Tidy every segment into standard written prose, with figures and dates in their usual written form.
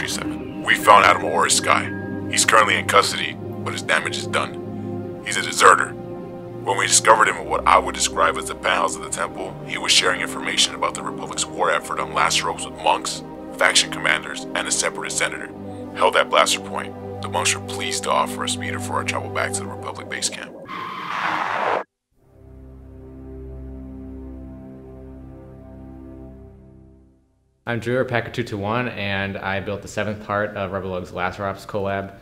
37. We found Admiral Oris Sky. He's currently in custody, but his damage is done. He's a deserter. When we discovered him in what I would describe as the panels of the temple, he was sharing information about the Republic's war effort on Laceropes with monks, faction commanders, and a separatist senator. Held at Blaster Point, the monks were pleased to offer a speeder for our travel back to the Republic base camp. I'm Drew, or Packer221, and I built the 7th part of RebelLUG's Laceropes collab.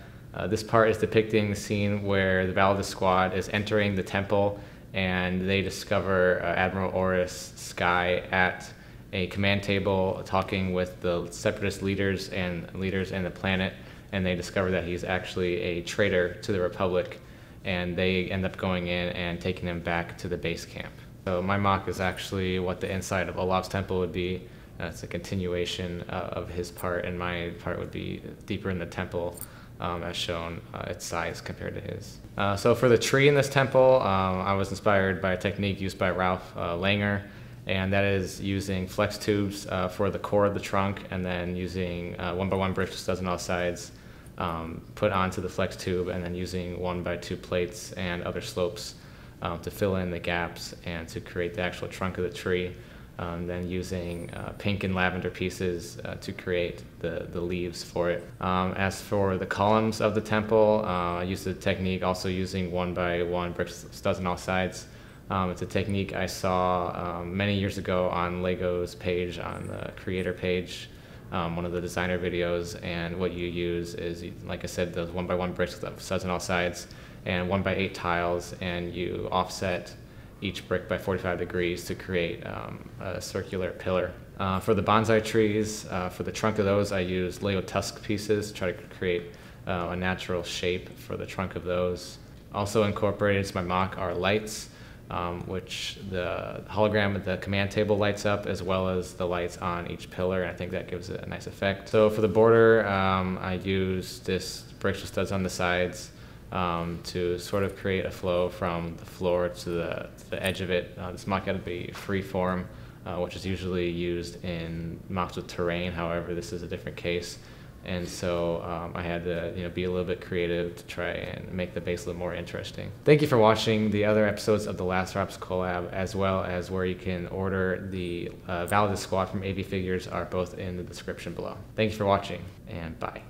This part is depicting the scene where the Validus Squad is entering the temple and they discover Admiral Oris Sky at a command table talking with the separatist leaders and the planet, and they discover that he's actually a traitor to the Republic, and they end up going in and taking him back to the base camp. So my MOC is actually what the inside of Olaf's temple would be. It's a continuation of his part, and my part would be deeper in the temple, as shown its size compared to his. So for the tree in this temple, I was inspired by a technique used by Ralph Langer, and that is using flex tubes for the core of the trunk, and then using 1x1 bricks studs on all sides put onto the flex tube, and then using 1x2 plates and other slopes to fill in the gaps and to create the actual trunk of the tree. Then using pink and lavender pieces to create the leaves for it. As for the columns of the temple, I used the technique also using 1x1 brick studs on all sides. It's a technique I saw many years ago on LEGO's page, on the creator page, one of the designer videos, and what you use is, like I said, those 1x1 brick studs on all sides and 1x8 tiles, and you offset each brick by 45 degrees to create a circular pillar. For the bonsai trees, for the trunk of those, I used Lego tusk pieces to try to create a natural shape for the trunk of those. Also incorporated into my MOC are lights, which the hologram at the command table lights up, as well as the lights on each pillar, and I think that gives it a nice effect. So for the border, I used this bricks with studs on the sides to sort of create a flow from the floor to the edge of it. This MOC had to be free form, which is usually used in MOCs with terrain. However, this is a different case, and so I had to be a little bit creative to try and make the base a little more interesting. Thank you for watching the other episodes of the Laceropes collab, as well as where you can order the Validus Squad from AV Figures, are both in the description below. Thank you for watching, and bye.